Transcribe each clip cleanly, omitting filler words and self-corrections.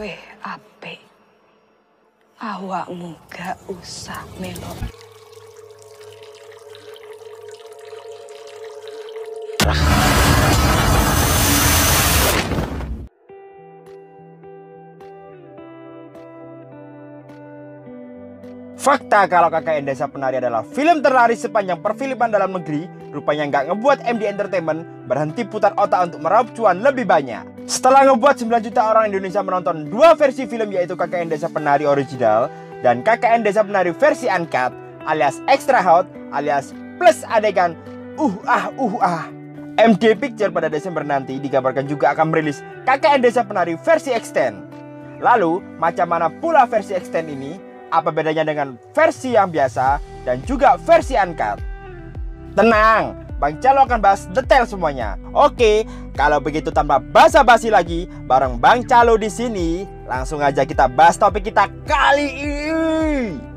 Weh, apik. Awakmu gak usah melo. Fakta kalau KKN Desa Penari adalah film terlaris sepanjang perfilman dalam negeri, rupanya nggak ngebuat MD Entertainment berhenti putar otak untuk meraup cuan lebih banyak. Setelah ngebuat 9 juta orang Indonesia menonton dua versi film, yaitu KKN Desa Penari original dan KKN Desa Penari versi uncut alias extra hot alias plus adegan MD Picture pada Desember nanti dikabarkan juga akan merilis KKN Desa Penari versi extend. Lalu macam mana pula versi extend ini? Apa bedanya dengan versi yang biasa dan juga versi uncut? Tenang, Bang Calo akan bahas detail semuanya. Oke, kalau begitu tanpa basa-basi lagi, bareng Bang Calo di sini, langsung aja kita bahas topik kita kali ini.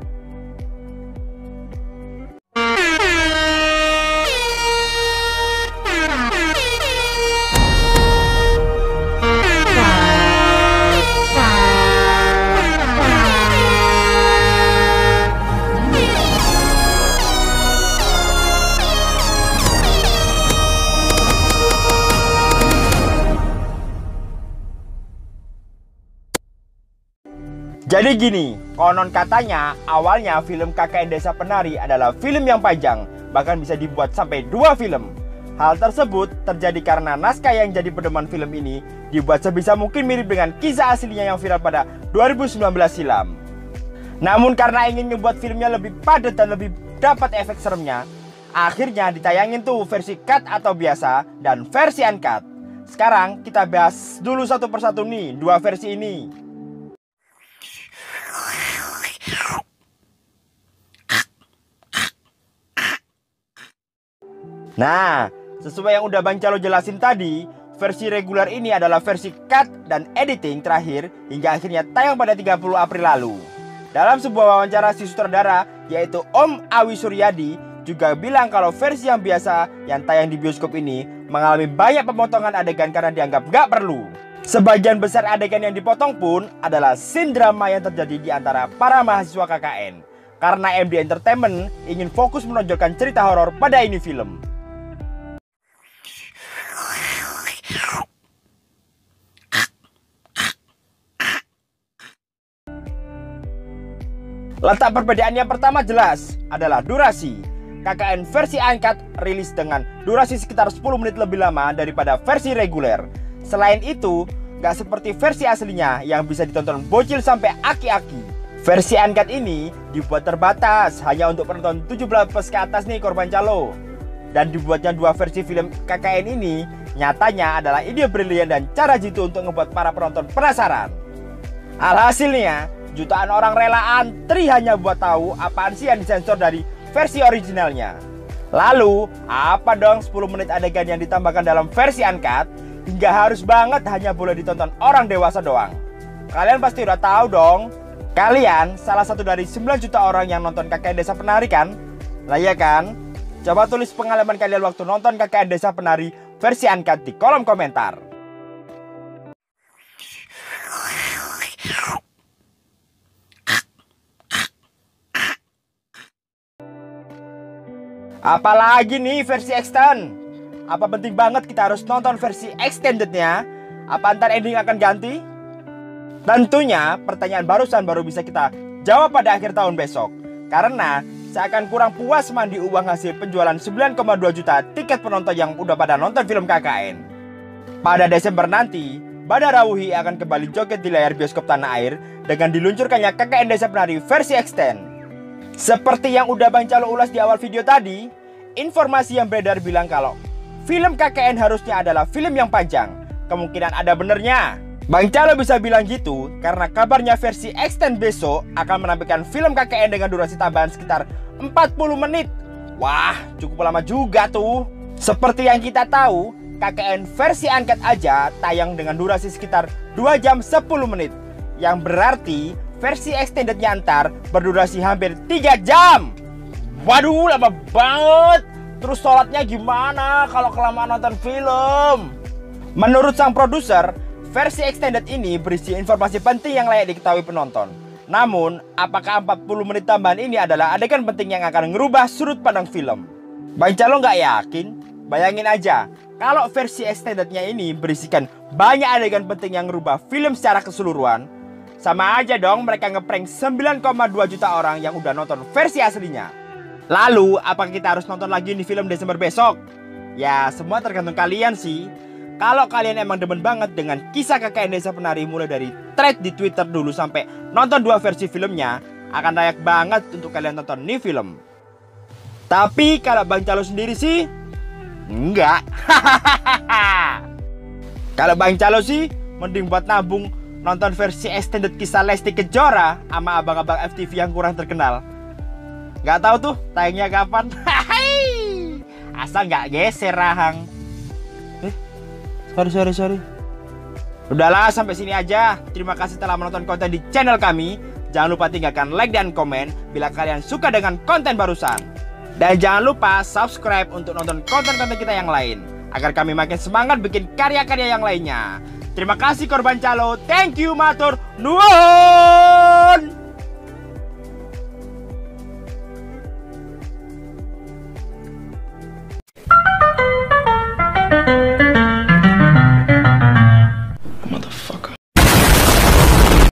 Jadi gini, konon katanya awalnya film KKN Desa Penari adalah film yang panjang, bahkan bisa dibuat sampai 2 film. Hal tersebut terjadi karena naskah yang jadi pedoman film ini dibuat sebisa mungkin mirip dengan kisah aslinya yang viral pada 2019 silam. Namun karena ingin membuat filmnya lebih padat dan lebih dapat efek seremnya, akhirnya ditayangin tuh versi cut atau biasa dan versi uncut. Sekarang kita bahas dulu satu persatu nih dua versi ini. Nah, sesuai yang udah Bang Calo jelasin tadi, versi reguler ini adalah versi cut dan editing terakhir hingga akhirnya tayang pada 30 April lalu. Dalam sebuah wawancara si sutradara, yaitu Om Awi Suryadi, juga bilang kalau versi yang biasa yang tayang di bioskop ini mengalami banyak pemotongan adegan karena dianggap gak perlu. Sebagian besar adegan yang dipotong pun adalah scene drama yang terjadi di antara para mahasiswa KKN. Karena MD Entertainment ingin fokus menonjolkan cerita horor pada ini film. Letak perbedaannya pertama jelas adalah durasi. KKN versi uncut rilis dengan durasi sekitar 10 menit lebih lama daripada versi reguler. Selain itu, gak seperti versi aslinya yang bisa ditonton bocil sampai aki-aki. Versi uncut ini dibuat terbatas hanya untuk penonton 17 plus ke atas nih korban calo. Dan dibuatnya dua versi film KKN ini nyatanya adalah ide brilian dan cara jitu untuk ngebuat para penonton penasaran. Alhasilnya, jutaan orang rela antri hanya buat tahu apaan sih yang disensor dari versi originalnya. Lalu, apa dong 10 menit adegan yang ditambahkan dalam versi uncut hingga harus banget hanya boleh ditonton orang dewasa doang? Kalian pasti udah tahu dong. Kalian salah satu dari 9 juta orang yang nonton KKN Desa Penari kan? Lah ya kan? Coba tulis pengalaman kalian waktu nonton KKN Desa Penari versi uncut di kolom komentar. Apalagi nih versi extend? Apa penting banget kita harus nonton versi extendednya? Apa ntar ending akan ganti? Tentunya pertanyaan barusan baru bisa kita jawab pada akhir tahun besok. Karena saya akan kurang puas mandi uang hasil penjualan 9,2 juta tiket penonton yang udah pada nonton film KKN. Pada Desember nanti, Badara Wuhi akan kembali joget di layar bioskop tanah air dengan diluncurkannya KKN Desa Penari versi extend. Seperti yang udah Bang Calo ulas di awal video tadi, informasi yang beredar bilang kalau film KKN harusnya adalah film yang panjang. Kemungkinan ada benernya. Bang Calo bisa bilang gitu karena kabarnya versi extend besok akan menampilkan film KKN dengan durasi tambahan sekitar 40 menit. Wah, cukup lama juga tuh. Seperti yang kita tahu, KKN versi uncut aja tayang dengan durasi sekitar 2 jam 10 menit. Yang berarti versi extendednya ntar berdurasi hampir 3 jam. Waduh, lama banget. Terus sholatnya gimana kalau kelamaan nonton film? Menurut sang produser, Versi extended ini berisi informasi penting yang layak diketahui penonton. Namun, apakah 40 menit tambahan ini adalah adegan penting yang akan merubah sudut pandang film? Bang Calo nggak yakin? Bayangin aja, kalau versi extendednya ini berisikan banyak adegan penting yang merubah film secara keseluruhan, sama aja dong mereka ngeprank 9,2 juta orang yang udah nonton versi aslinya. Lalu, apakah kita harus nonton lagi di film Desember besok? Ya, semua tergantung kalian sih. Kalau kalian emang demen banget dengan kisah KKN Desa Penari mulai dari thread di Twitter dulu sampai nonton 2 versi filmnya, akan layak banget untuk kalian nonton nih film. Tapi kalau Bang Calo sendiri sih, enggak. Kalau Bang Calo sih, mending buat nabung nonton versi extended kisah Lesti Kejora sama abang-abang FTV yang kurang terkenal. Nggak tahu tuh tayangnya kapan. Asal nggak geser rahang. Sorry. Udahlah, sampai sini aja. Terima kasih telah menonton konten di channel kami. Jangan lupa tinggalkan like dan komen bila kalian suka dengan konten barusan. Dan jangan lupa subscribe untuk nonton konten-konten kita yang lain, agar kami makin semangat bikin karya-karya yang lainnya. Terima kasih Korban Calo. Thank you, matur nuwun.